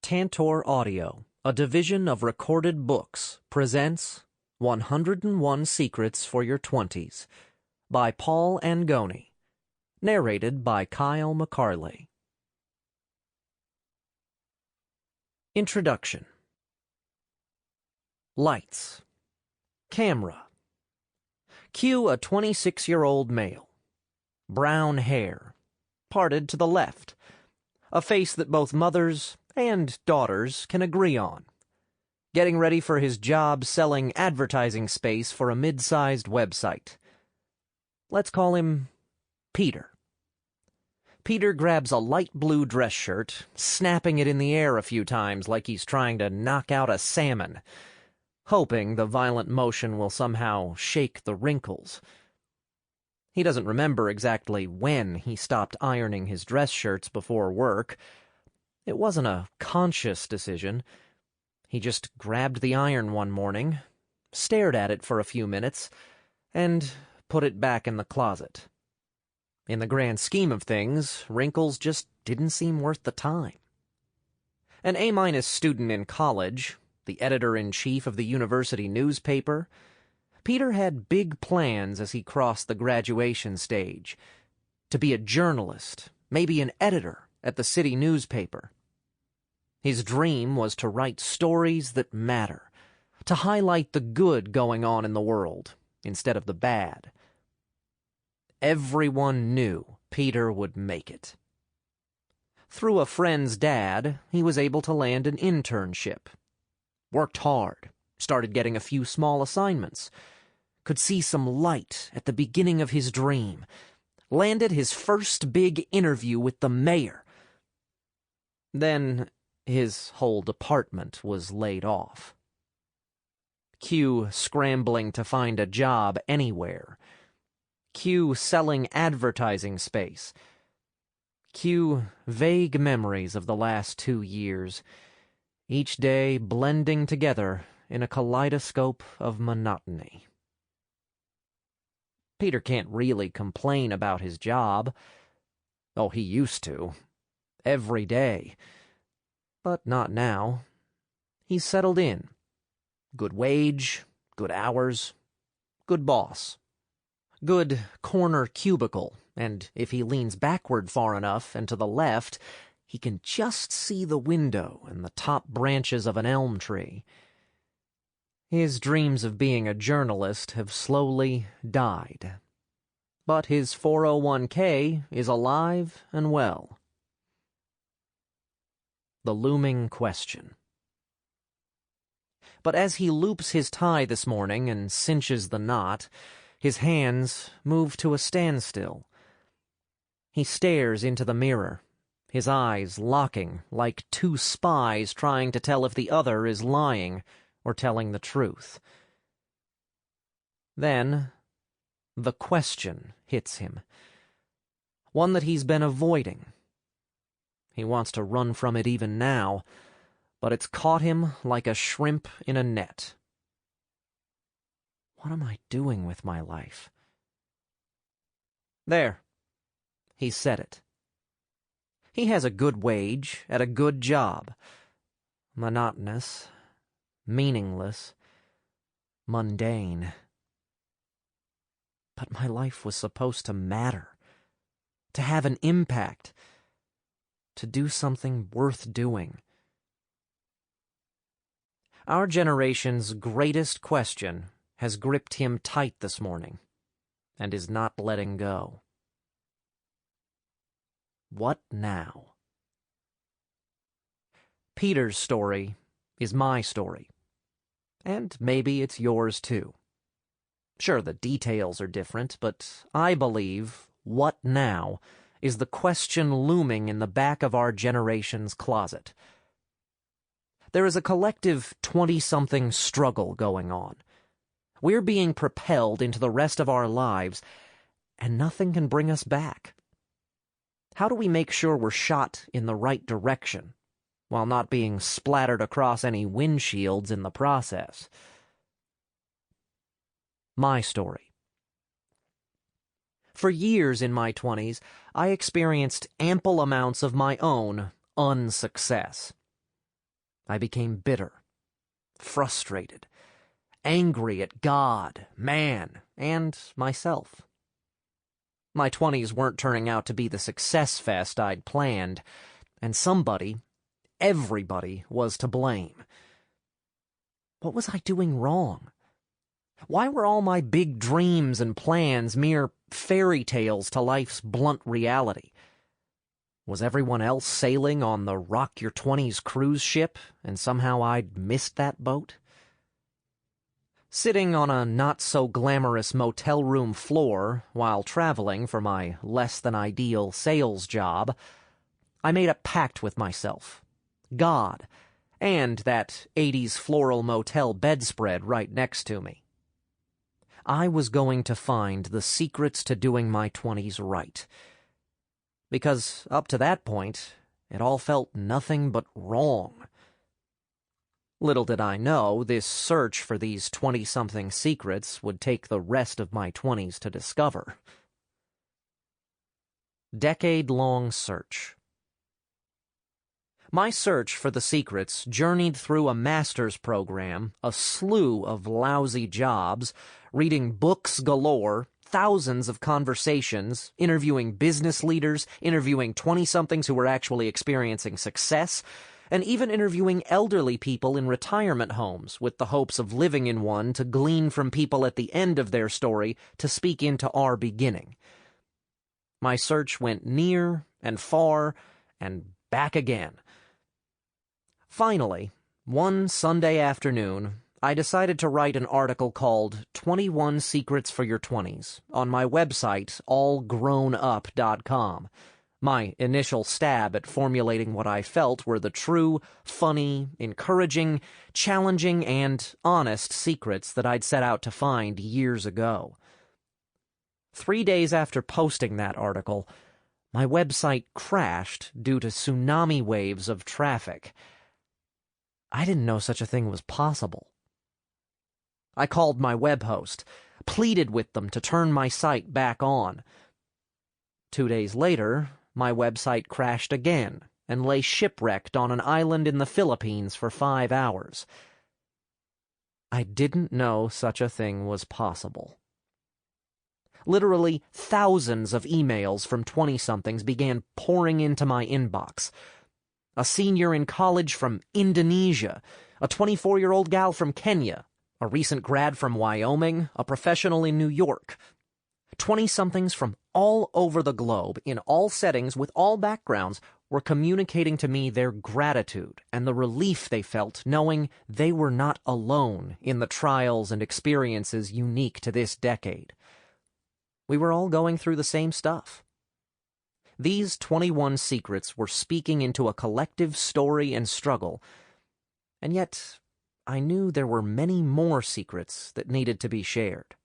Tantor Audio, a division of Recorded Books, presents 101 Secrets for Your Twenties by Paul Angone, narrated by McCarley. Introduction. Lights. Camera. Cue a 26-year-old male. Brown hair. Parted to the left. A face that both mothers and daughters can agree on. Getting ready for his job selling advertising space for a mid-sized website. Let's call him Peter. Peter grabs a light blue dress shirt, snapping it in the air a few times like he's trying to knock out a salmon, hoping the violent motion will somehow shake the wrinkles. He doesn't remember exactly when he stopped ironing his dress shirts before work. It wasn't a conscious decision. He just grabbed the iron one morning, stared at it for a few minutes, and put it back in the closet. In the grand scheme of things, wrinkles just didn't seem worth the time. An A- student in college, the editor-in-chief of the university newspaper, Peter had big plans as he crossed the graduation stage. To be a journalist, maybe an editor at the city newspaper. His dream was to write stories that matter, to highlight the good going on in the world instead of the bad. Everyone knew Peter would make it. Through a friend's dad, he was able to land an internship. Worked hard, started getting a few small assignments, could see some light at the beginning of his dream, landed his first big interview with the mayor. Then his whole department was laid off. Cue scrambling to find a job anywhere. Cue selling advertising space. Cue vague memories of the last 2 years, each day blending together in a kaleidoscope of monotony. Peter can't really complain about his job. Oh, he used to. Every day. But not now. He's settled in. Good wage, good hours, good boss. Good corner cubicle, and if he leans backward far enough and to the left, he can just see the window and the top branches of an elm tree. His dreams of being a journalist have slowly died. But his 401k is alive and well. The looming question. But as he loops his tie this morning and cinches the knot, his hands move to a standstill. He stares into the mirror, his eyes locking like two spies trying to tell if the other is lying or telling the truth. Then, the question hits him. One that he's been avoiding. He wants to run from it even now, but it's caught him like a shrimp in a net. What am I doing with my life? There. He said it. He has a good wage at a good job. Monotonous, meaningless, mundane. But my life was supposed to matter, to have an impact, to do something worth doing. Our generation's greatest question has gripped him tight this morning and is not letting go. What now? Peter's story is my story, and maybe it's yours too. Sure, the details are different, but I believe what now is the question looming in the back of our generation's closet. There is a collective 20-something struggle going on. We're being propelled into the rest of our lives, and nothing can bring us back. How do we make sure we're shot in the right direction, while not being splattered across any windshields in the process? My story. For years in my 20s, I experienced ample amounts of my own unsuccess. I became bitter, frustrated, angry at God, man, and myself. My 20s weren't turning out to be the success fest I'd planned, and everybody was to blame. What was I doing wrong? Why were all my big dreams and plans mere fairy tales to life's blunt reality? Was everyone else sailing on the Rock Your Twenties cruise ship, and somehow I'd missed that boat? Sitting on a not-so-glamorous motel room floor while traveling for my less-than-ideal sales job, I made a pact with myself, God, and that 80s floral motel bedspread right next to me. I was going to find the secrets to doing my 20s right. Because up to that point, it all felt nothing but wrong. Little did I know, this search for these 20-something secrets would take the rest of my 20s to discover. Decade-long search. My search for the secrets journeyed through a master's program, a slew of lousy jobs, reading books galore, thousands of conversations, interviewing business leaders, interviewing 20-somethings who were actually experiencing success, and even interviewing elderly people in retirement homes with the hopes of living in one to glean from people at the end of their story to speak into our beginning. My search went near and far and back again. Finally, one Sunday afternoon, I decided to write an article called 21 Secrets for Your 20s on my website, allgrownup.com. My initial stab at formulating what I felt were the true, funny, encouraging, challenging, and honest secrets that I'd set out to find years ago. 3 days after posting that article, my website crashed due to tsunami waves of traffic. I didn't know such a thing was possible. I called my web host, pleaded with them to turn my site back on. 2 days later, my website crashed again and lay shipwrecked on an island in the Philippines for 5 hours. I didn't know such a thing was possible. Literally thousands of emails from 20-somethings began pouring into my inbox. A senior in college from Indonesia, a 24-year-old gal from Kenya, a recent grad from Wyoming, a professional in New York. 20-somethings from all over the globe, in all settings, with all backgrounds, were communicating to me their gratitude and the relief they felt knowing they were not alone in the trials and experiences unique to this decade. We were all going through the same stuff. These 21 secrets were speaking into a collective story and struggle, and yet I knew there were many more secrets that needed to be shared.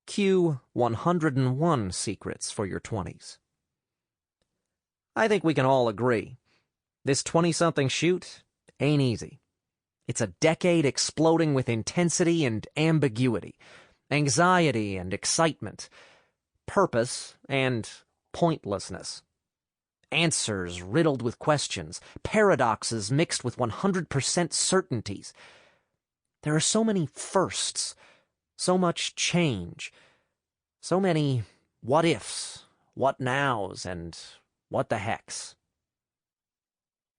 Cue 101 Secrets for Your 20s. I think we can all agree. This 20-something shoot ain't easy. It's a decade exploding with intensity and ambiguity, anxiety and excitement, purpose and pointlessness. Answers riddled with questions, paradoxes mixed with 100% certainties. There are so many firsts, so much change, so many what-ifs, what-nows, and what-the-hecks.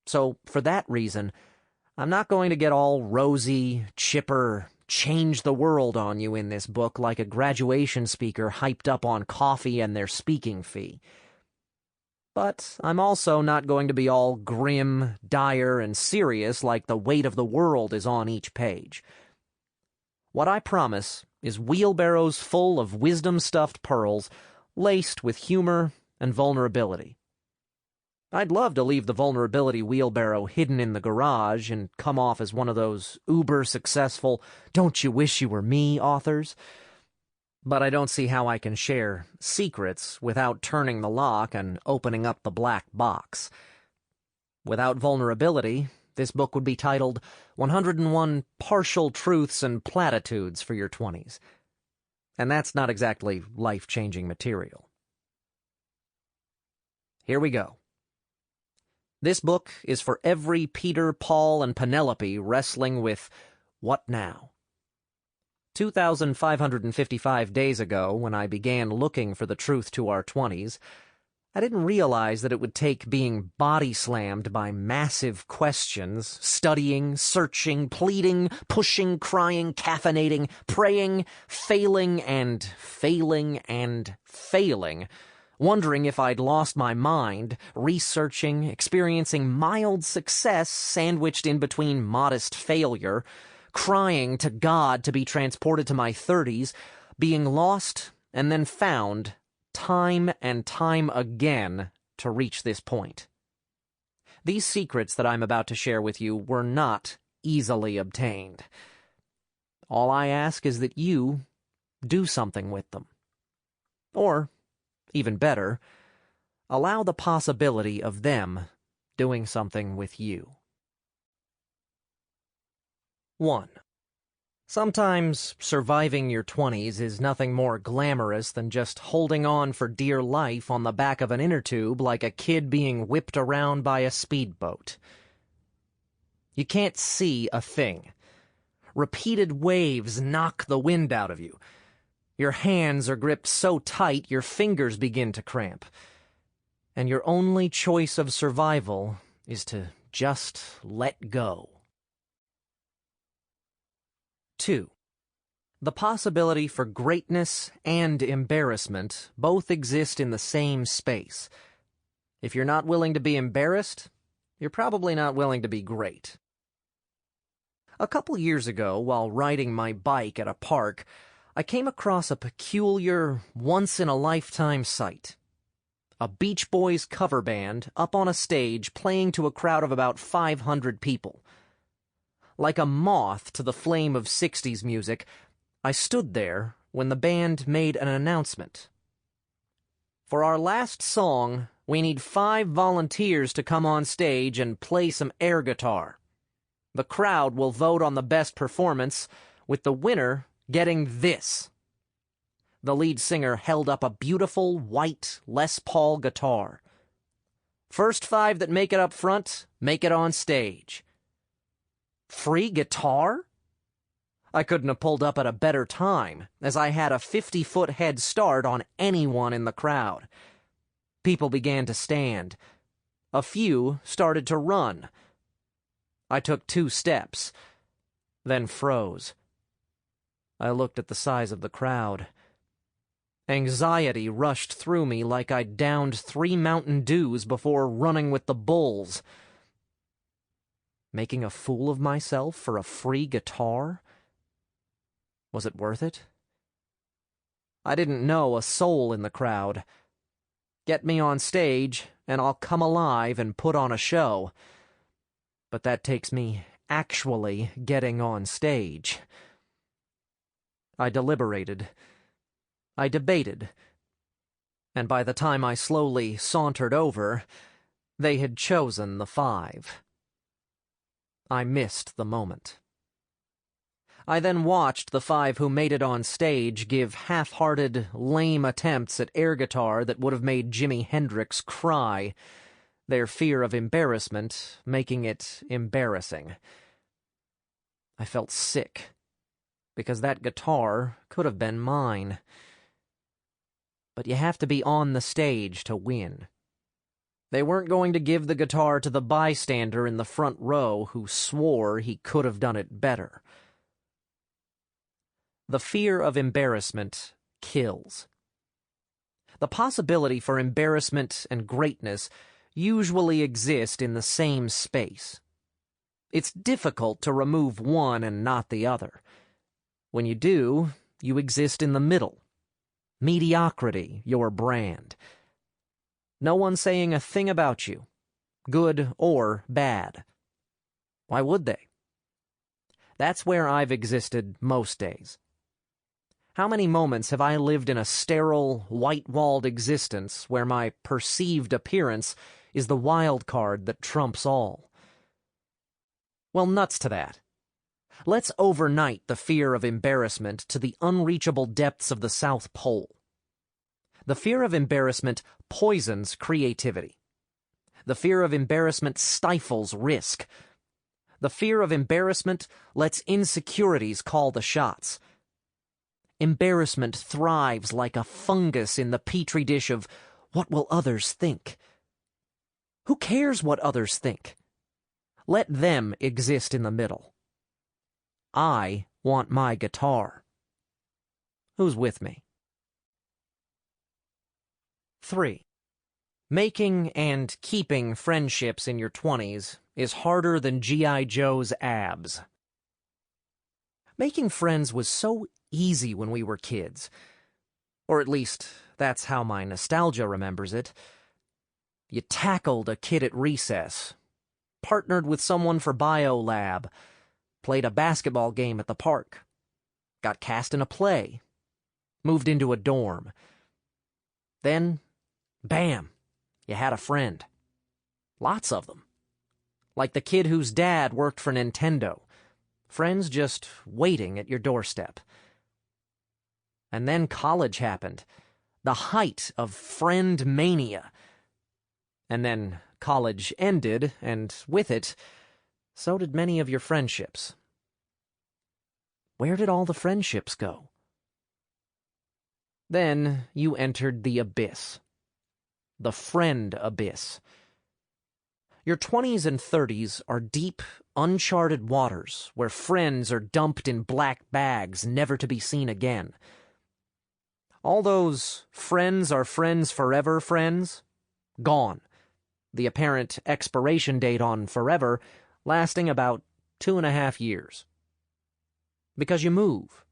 So, for that reason, I'm not going to get all rosy, chipper, change the world on you in this book like a graduation speaker hyped up on coffee and their speaking fee. But I'm also not going to be all grim, dire, and serious like the weight of the world is on each page. What I promise is wheelbarrows full of wisdom-stuffed pearls, laced with humor and vulnerability. I'd love to leave the vulnerability wheelbarrow hidden in the garage and come off as one of those uber-successful, don't-you-wish-you-were-me authors. But I don't see how I can share secrets without turning the lock and opening up the black box. Without vulnerability, this book would be titled 101 Partial Truths and Platitudes for Your 20s. And that's not exactly life-changing material. Here we go. This book is for every Peter, Paul, and Penelope wrestling with what now? 2,555 days ago, when I began looking for the truth to our 20s, I didn't realize that it would take being body-slammed by massive questions, studying, searching, pleading, pushing, crying, caffeinating, praying, failing, wondering if I'd lost my mind, researching, experiencing mild success sandwiched in between modest failure, crying to God to be transported to my 30s, being lost and then found time and time again to reach this point. These secrets that I'm about to share with you were not easily obtained. All I ask is that you do something with them. Or, even better, allow the possibility of them doing something with you. 1. Sometimes surviving your 20s is nothing more glamorous than just holding on for dear life on the back of an inner tube like a kid being whipped around by a speedboat. You can't see a thing. Repeated waves knock the wind out of you. Your hands are gripped so tight your fingers begin to cramp. And your only choice of survival is to just let go. 2. The possibility for greatness and embarrassment both exist in the same space. If you're not willing to be embarrassed, you're probably not willing to be great. A couple years ago, while riding my bike at a park, I came across a peculiar, once-in-a-lifetime sight. A Beach Boys cover band up on a stage playing to a crowd of about 500 people. Like a moth to the flame of 60s music, I stood there when the band made an announcement. For our last song, we need 5 volunteers to come on stage and play some air guitar. The crowd will vote on the best performance, with the winner getting this. The lead singer held up a beautiful white Les Paul guitar. First 5 that make it up front, make it on stage. Free guitar? I couldn't have pulled up at a better time, as I had a 50-foot head start on anyone in the crowd. People began to stand. A few started to run. I took 2 steps, then froze. I looked at the size of the crowd. Anxiety rushed through me like I'd downed 3 Mountain Dews before running with the bulls. Making a fool of myself for a free guitar? Was it worth it? I didn't know a soul in the crowd. Get me on stage, and I'll come alive and put on a show. But that takes me actually getting on stage. I deliberated. I debated. And by the time I slowly sauntered over, they had chosen the 5. I missed the moment. I then watched the 5 who made it on stage give half-hearted, lame attempts at air guitar that would have made Jimi Hendrix cry, their fear of embarrassment making it embarrassing. I felt sick, because that guitar could have been mine. But you have to be on the stage to win. They weren't going to give the guitar to the bystander in the front row who swore he could have done it better. The fear of embarrassment kills. The possibility for embarrassment and greatness usually exist in the same space. It's difficult to remove one and not the other. When you do, you exist in the middle. Mediocrity, your brand. No one saying a thing about you, good or bad. Why would they? That's where I've existed most days. How many moments have I lived in a sterile, white-walled existence where my perceived appearance is the wild card that trumps all? Well, nuts to that. Let's overnight the fear of embarrassment to the unreachable depths of the South Pole. The fear of embarrassment poisons creativity. The fear of embarrassment stifles risk. The fear of embarrassment lets insecurities call the shots. Embarrassment thrives like a fungus in the petri dish of what will others think. Who cares what others think? Let them exist in the middle. I want my guitar. Who's with me? 3. Making and keeping friendships in your 20s is harder than G.I. Joe's abs. Making friends was so easy when we were kids. Or at least, that's how my nostalgia remembers it. You tackled a kid at recess, partnered with someone for bio lab, played a basketball game at the park, got cast in a play, moved into a dorm. Then, bam, you had a friend. Lots of them. Like the kid whose dad worked for Nintendo. Friends just waiting at your doorstep. And then college happened. The height of friend mania. And then college ended, and with it, so did many of your friendships. Where did all the friendships go? Then you entered the abyss. The friend abyss. Your 20s and 30s are deep, uncharted waters where friends are dumped in black bags never to be seen again. All those friends are friends forever friends, gone. The apparent expiration date on forever lasting about 2.5 years. Because you move,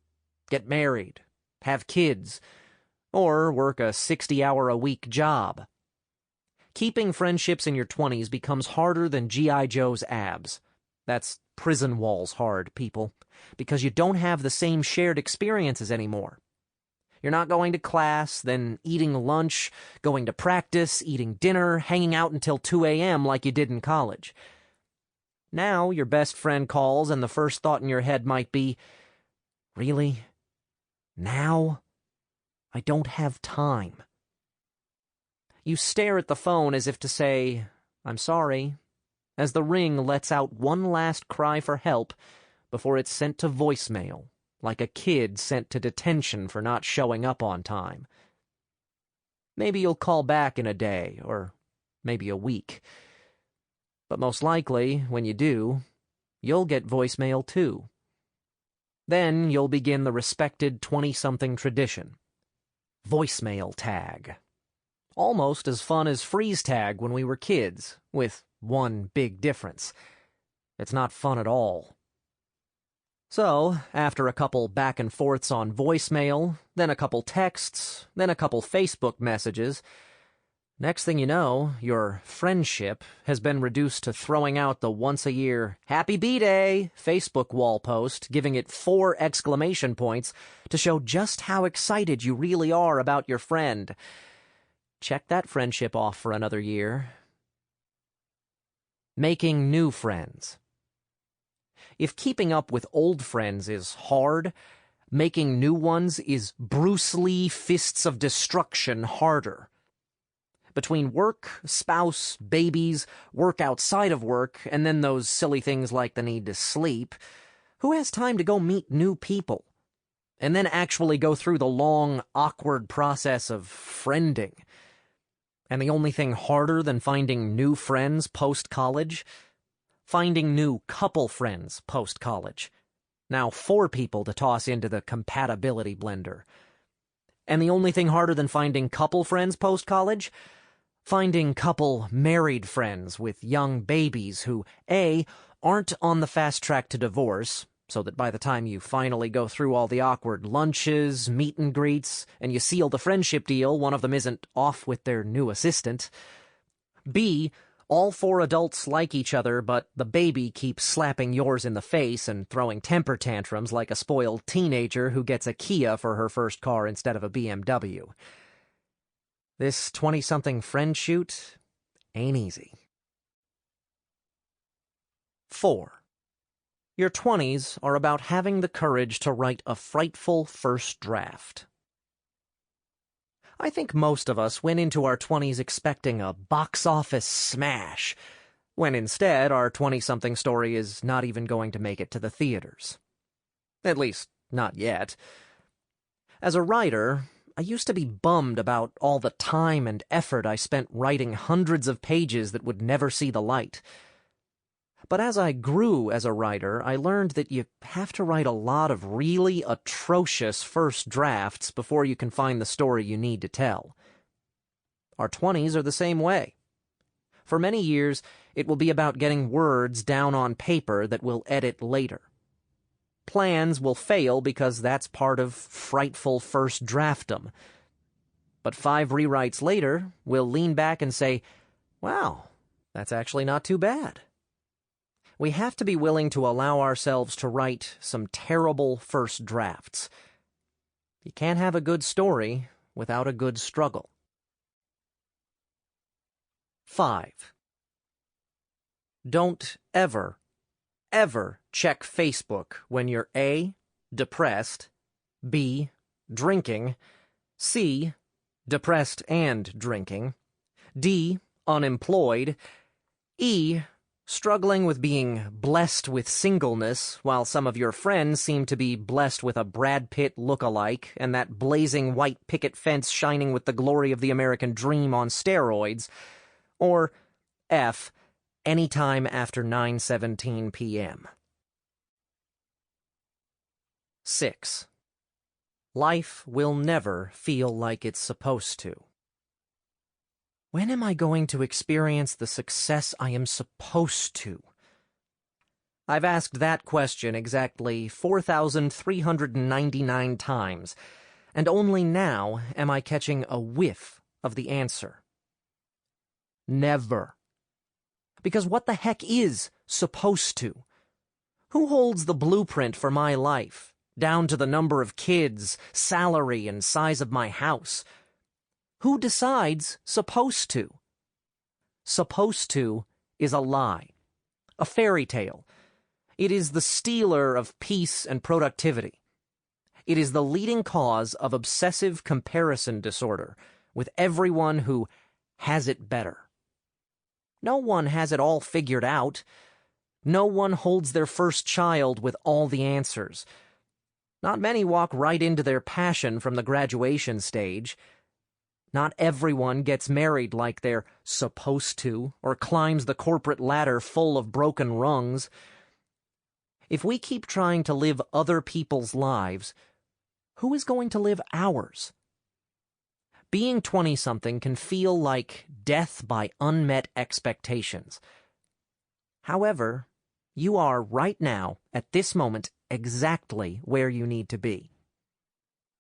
get married, have kids, or work a 60-hour-a-week job. Keeping friendships in your 20s becomes harder than G.I. Joe's abs. That's prison walls hard, people, because you don't have the same shared experiences anymore. You're not going to class, then eating lunch, going to practice, eating dinner, hanging out until 2 a.m. like you did in college. Now your best friend calls and the first thought in your head might be, really? Now? I don't have time. You stare at the phone as if to say, I'm sorry, as the ring lets out one last cry for help before it's sent to voicemail, like a kid sent to detention for not showing up on time. Maybe you'll call back in a day, or maybe a week. But most likely, when you do, you'll get voicemail too. Then you'll begin the respected 20-something tradition. Voicemail tag. Almost as fun as freeze tag when we were kids, with one big difference. It's not fun at all. So, after a couple back and forths on voicemail, then a couple texts, then a couple Facebook messages, next thing you know, your friendship has been reduced to throwing out the once-a-year Happy B-Day Facebook wall post, giving it 4 exclamation points to show just how excited you really are about your friend. Check that friendship off for another year. Making new friends. If keeping up with old friends is hard, making new ones is Bruce Lee fists of destruction harder. Between work, spouse, babies, work outside of work, and then those silly things like the need to sleep, who has time to go meet new people? And then actually go through the long, awkward process of friending? And the only thing harder than finding new friends post-college? Finding new couple friends post-college. Now 4 people to toss into the compatibility blender. And the only thing harder than finding couple friends post-college? Finding couple married friends with young babies who, A, aren't on the fast track to divorce, so that by the time you finally go through all the awkward lunches, meet and greets, and you seal the friendship deal, one of them isn't off with their new assistant. B, all 4 adults like each other, but the baby keeps slapping yours in the face and throwing temper tantrums like a spoiled teenager who gets a Kia for her first car instead of a BMW. This 20-something friend shoot ain't easy. 4. Your 20s are about having the courage to write a frightful first draft. I think most of us went into our 20s expecting a box office smash, when instead our 20-something story is not even going to make it to the theaters. At least, not yet. As a writer, I used to be bummed about all the time and effort I spent writing hundreds of pages that would never see the light. But as I grew as a writer, I learned that you have to write a lot of really atrocious first drafts before you can find the story you need to tell. Our 20s are the same way. For many years, it will be about getting words down on paper that we'll edit later. Plans will fail because that's part of frightful first draftdom. But 5 rewrites later, we'll lean back and say, wow, that's actually not too bad. We have to be willing to allow ourselves to write some terrible first drafts. You can't have a good story without a good struggle. 5. Don't ever check Facebook when you're A, depressed, B, drinking, C, depressed and drinking, D, unemployed, E, struggling with being blessed with singleness while some of your friends seem to be blessed with a Brad Pitt look-alike and that blazing white picket fence shining with the glory of the American dream on steroids, or F, anytime after 9:17 p.m. 6. Life will never feel like it's supposed to. When am I going to experience the success I am supposed to? I've asked that question exactly 4,399 times, and only now am I catching a whiff of the answer. Never. Because what the heck is supposed to? Who holds the blueprint for my life, down to the number of kids, salary, and size of my house? Who decides supposed to? Supposed to is a lie, a fairy tale. It is the stealer of peace and productivity. It is the leading cause of obsessive comparison disorder with everyone who has it better. No one has it all figured out. No one holds their first child with all the answers. Not many walk right into their passion from the graduation stage. Not everyone gets married like they're supposed to, or climbs the corporate ladder full of broken rungs. If we keep trying to live other people's lives, who is going to live ours? Being 20-something can feel like death by unmet expectations. However, you are right now, at this moment, exactly where you need to be.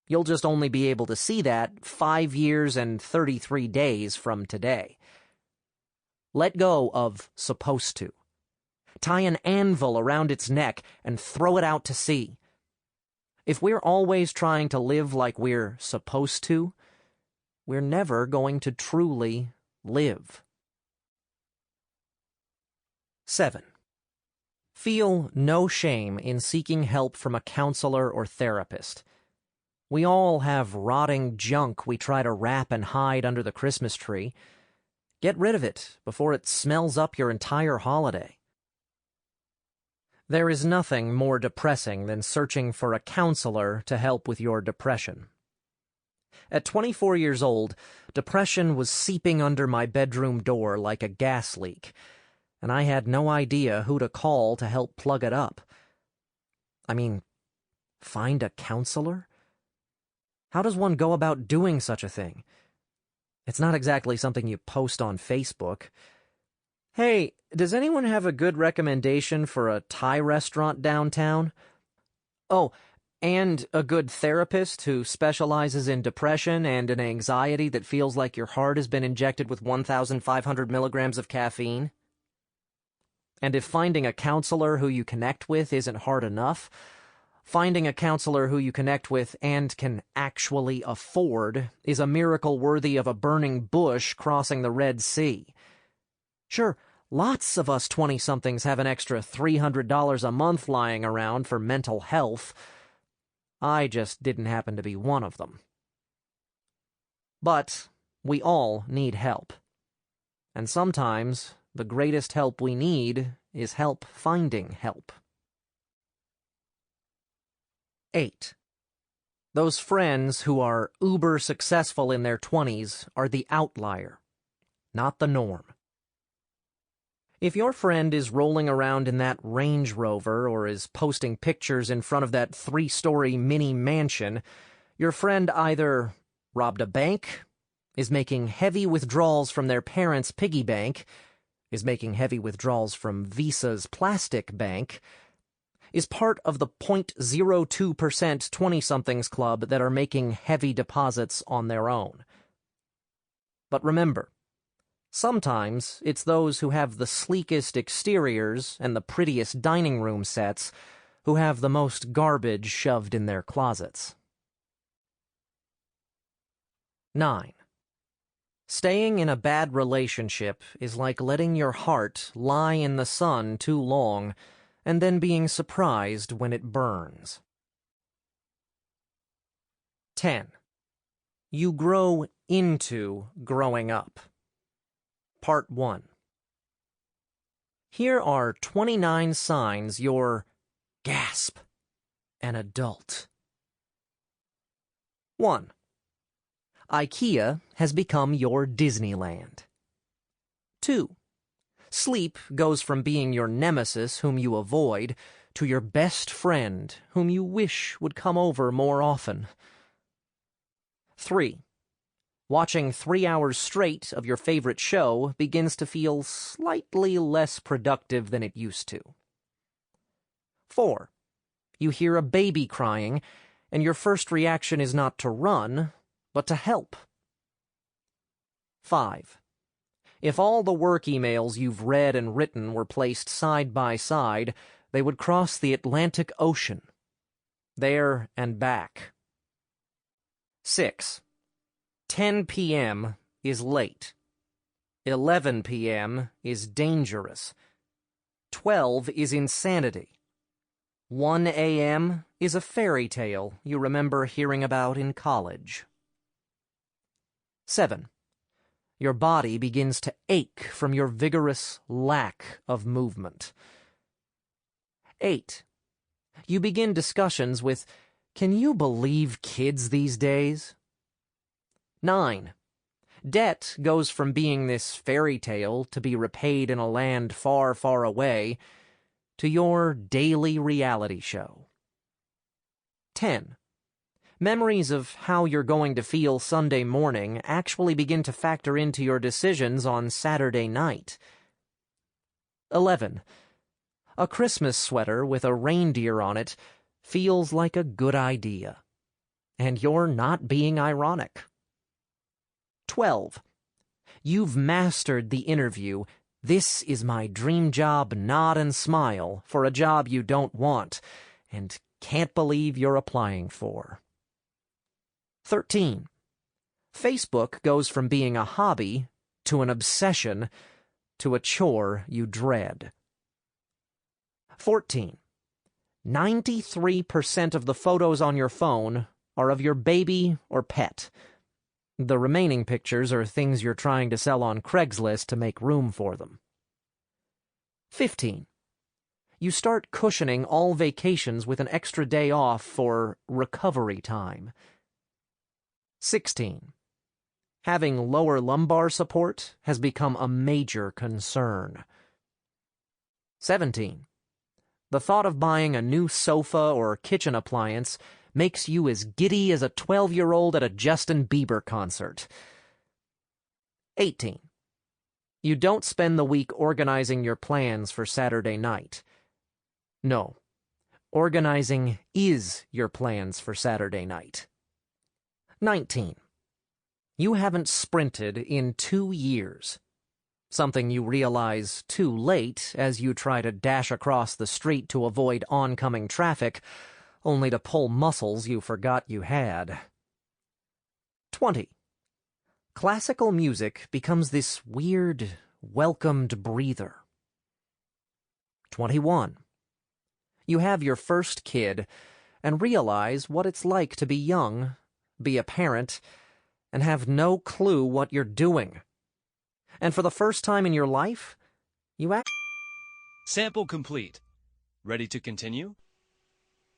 You'll just only be able to see that 5 years and 33 days from today. Let go of supposed to. Tie an anvil around its neck and throw it out to sea. If we're always trying to live like we're supposed to, we're never going to truly live. 7. Feel no shame in seeking help from a counselor or therapist. We all have rotting junk we try to wrap and hide under the Christmas tree. Get rid of it before it smells up your entire holiday. There is nothing more depressing than searching for a counselor to help with your depression. At 24 years old, depression was seeping under my bedroom door like a gas leak, and I had no idea who to call to help plug it up. I mean, find a counselor? How does one go about doing such a thing? It's not exactly something you post on Facebook. Hey, does anyone have a good recommendation for a Thai restaurant downtown? Oh, and a good therapist who specializes in depression and an anxiety that feels like your heart has been injected with 1,500 milligrams of caffeine? And if finding a counselor who you connect with isn't hard enough, finding a counselor who you connect with and can actually afford is a miracle worthy of a burning bush crossing the Red Sea. Sure, lots of us 20-somethings have an extra $300 a month lying around for mental health. I just didn't happen to be one of them. But we all need help. And sometimes the greatest help we need is help finding help. 8. Those friends who are uber successful in their 20s are the outlier, not the norm. If your friend is rolling around in that Range Rover or is posting pictures in front of that 3-story mini mansion, your friend either robbed a bank, is making heavy withdrawals from their parents' piggy bank, is making heavy withdrawals from Visa's plastic bank, is part of the 0.02% 20-somethings club that are making heavy deposits on their own. But remember, sometimes it's those who have the sleekest exteriors and the prettiest dining room sets who have the most garbage shoved in their closets. 9. Staying in a bad relationship is like letting your heart lie in the sun too long and then being surprised when it burns. 10. You grow into growing up. Part 1. Here are 29 signs you're, gasp, an adult. 1. IKEA has become your Disneyland. 2. Sleep goes from being your nemesis whom you avoid to your best friend whom you wish would come over more often. 3. Watching 3 hours straight of your favorite show begins to feel slightly less productive than it used to. 4. You hear a baby crying, and your first reaction is not to run, but to help. 5. If all the work emails you've read and written were placed side by side, they would cross the Atlantic Ocean. There and back. 6. 10 p.m. is late. 11 p.m. is dangerous. 12 is insanity. 1 a.m. is a fairy tale you remember hearing about in college. 7. Your body begins to ache from your vigorous lack of movement. 8. You begin discussions with, "Can you believe kids these days?" 9. Debt goes from being this fairy tale to be repaid in a land far, far away to your daily reality show. 10. Memories of how you're going to feel Sunday morning actually begin to factor into your decisions on Saturday night. 11. A Christmas sweater with a reindeer on it feels like a good idea, and you're not being ironic. 12. You've mastered the interview, "This is my dream job, nod and smile," for a job you don't want, and can't believe you're applying for. 13. Facebook goes from being a hobby to an obsession to a chore you dread. 14. 93% of the photos on your phone are of your baby or pet. The remaining pictures are things you're trying to sell on Craigslist to make room for them. 15. You start cushioning all vacations with an extra day off for recovery time. 16. Having lower lumbar support has become a major concern. 17. The thought of buying a new sofa or kitchen appliance makes you as giddy as a 12-year-old at a Justin Bieber concert. 18. You don't spend the week organizing your plans for Saturday night. No, organizing is your plans for Saturday night. 19. You haven't sprinted in 2 years. Something you realize too late as you try to dash across the street to avoid oncoming traffic, only to pull muscles you forgot you had. 20. Classical music becomes this weird, welcomed breather. 21. You have your first kid and realize what it's like to be young, be a parent, and have no clue what you're doing. And for the first time in your life, you act. Sample complete. Ready to continue?